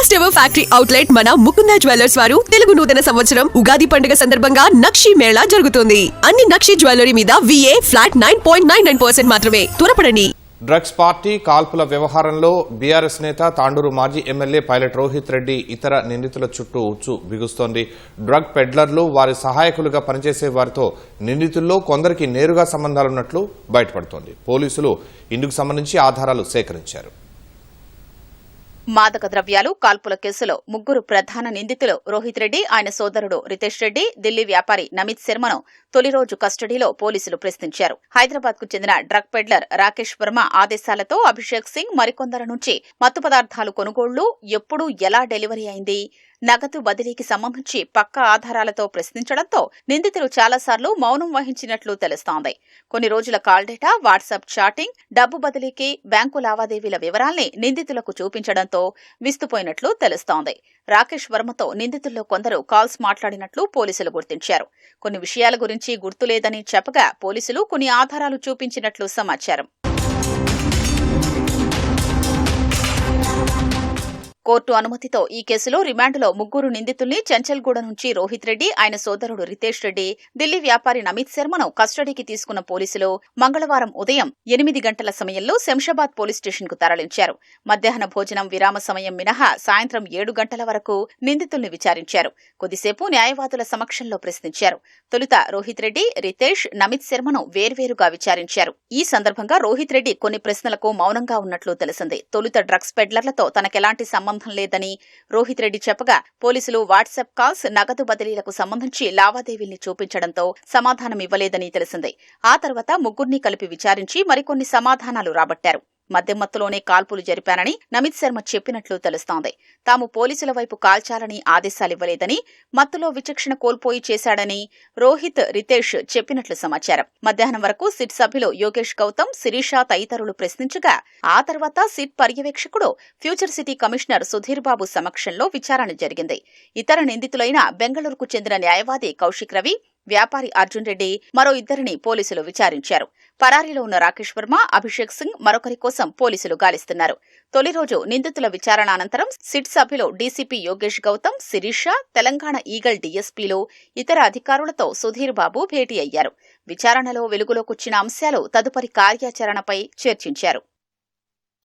First ever factory outlet మన Mukunda jewellers వారు తెలుగు నూతన సంవత్సరం ఉగాది పండుగ సందర్భంగా నక్షి మేళా జరుగుతుంది. అన్ని నక్షి జ్యువెలరీ మీద VA ఫ్లాట్ 9.99% మాత్రమే. త్వరపడండి. డ్రగ్స్ పార్టీ కాల్పుల వ్యవహారంలో బీఆర్ఎస్ నేత తాండూరు మాజీ ఎమ్మెల్యే పైలట్ రోహిత్ రెడ్డి ఇతర నిందితుల చుట్టూ ఉచ్చు బిగుస్తోంది. డ్రగ్ పెడ్లర్లు, వారి సహాయకులుగా పనిచేసే వారితో నిందితుల్లో కొందరికి నేరుగా సంబంధాలున్నట్లు బయటపడుతోంది. పోలీసులు ఇందుకు సంబంధించి ఆధారాలు సేకరించారు. మాదక ద్రవ్యాలు కాల్పుల కేసులో ముగ్గురు ప్రధాన నిందితులు రోహిత్ రెడ్డి, ఆయన సోదరుడు రితేష్ రెడ్డి, ఢిల్లీ వ్యాపారి నమిత్ శర్మను తొలి రోజు కస్టడీలో పోలీసులు ప్రశ్నించారు. హైదరాబాద్ కు చెందిన డ్రగ్ పెడ్లర్ రాకేష్ వర్మ ఆదేశాలతో అభిషేక్ సింగ్ మరికొందరి నుంచి మత్తు పదార్థాలు కొనుగోళ్లు, ఎప్పుడు ఎలా డెలివరీ అయింది, నగదు బదిలీకి సంబంధించి పక్కా ఆధారాలతో ప్రశ్నించడంతో నిందితులు చాలాసార్లు మౌనం వహించినట్లు తెలుస్తోంది. కొన్ని రోజుల కాల్ డేటా, వాట్సాప్ చాటింగ్, డబ్బు బదిలీకి బ్యాంకు లావాదేవీల వివరాల్ని నిందితులకు చూపించడంతో విస్తుపోయినట్లు తెలుస్తోంది. రాకేష్ వర్మతో నిందితుల్లో కొందరు కాల్స్ మాట్లాడినట్లు పోలీసులు గుర్తించారు. కొన్ని విషయాల గురించి గుర్తులేదని చెప్పగా పోలీసులు కొన్ని ఆధారాలు చూపించినట్లు సమాచారం. కోర్టు అనుమతితో ఈ కేసులో రిమాండ్లో ముగ్గురు నిందితుల్ని చెంచల్గూడ నుంచి రోహిత్ రెడ్డి, ఆయన సోదరుడు రితేష్ రెడ్డి, ఢిల్లీ వ్యాపారి నమిత్ శర్మను కస్టడీకి తీసుకున్న పోలీసులు మంగళవారం ఉదయం 8 గంటల సమయంలో శంషాబాద్ పోలీస్ స్టేషన్ కు తరలించారు. మధ్యాహ్న భోజనం విరామ సమయం మినహా సాయంత్రం 7 గంటల వరకు నిందితుల్ని విచారించారు. కొద్దిసేపు న్యాయవాదుల సమక్షంలో ప్రశ్నించారు. తొలుత రోహిత్ రెడ్డి, రితేష్, నమిత్ శర్మను వేర్వేరుగా విచారించారు. ఈ సందర్భంగా రోహిత్ రెడ్డి కొన్ని ప్రశ్నలకు మౌనంగా ఉన్నట్లు తెలిసింది. తొలుత డ్రగ్స్ పెడ్లర్లతో తనకెలాంటి సంబంధం లేదని రోహిత్ రెడ్డి చెప్పగా పోలీసులు వాట్సాప్ కాల్స్, నగదు బదిలీలకు సంబంధించి లావాదేవీల్ని చూపించడంతో సమాధానమివ్వలేదని తెలిసింది. ఆ తర్వాత ముగ్గురిని కలిపి విచారించి మరికొన్ని సమాధానాలు రాబట్టారు. మద్యమత్తులోనే కాల్పులు జరిపానని నమిత్ శర్మ చెప్పినట్లు తెలుస్తోంది. తాము పోలీసుల వైపు కాల్చాలని ఆదేశాలివ్వలేదని, మత్తులో విచక్షణ కోల్పోయి చేశాడని రోహిత్, రితేష్ చెప్పినట్లు సమాచారం. మధ్యాహ్నం వరకు సిట్ సభ్యులు యోగేష్ గౌతమ్, శిరీష తదితరులు ప్రశ్నించగా ఆ తర్వాత సిట్ పర్యవేక్షకుడు, future city commissioner Sudheer Babu సమక్షంలో విచారణ జరిగింది. ఇతర నిందితులైన బెంగళూరుకు చెందిన న్యాయవాది కౌశిక్ రవి, వ్యాపారి అర్జున్ రెడ్డి, మరో ఇద్దరిని పోలీసులు విచారించారు. పరారీలో ఉన్న రాకేష్ వర్మ, అభిషేక్ సింగ్ మరొకరి కోసం పోలీసులు గాలిస్తున్నారు. తొలి రోజు నిందితుల విచారణ అనంతరం సిట్ సభ్యులు డీసీపీ యోగేష్ గౌతమ్, శిరీష, తెలంగాణ ఈగల్ డీఎస్పీలు, ఇతర అధికారులతో సుధీర్ బాబు భేటీ అయ్యారు. విచారణలో వెలుగులోకొచ్చిన అంశాలు, తదుపరి కార్యాచరణపై చర్చించారు.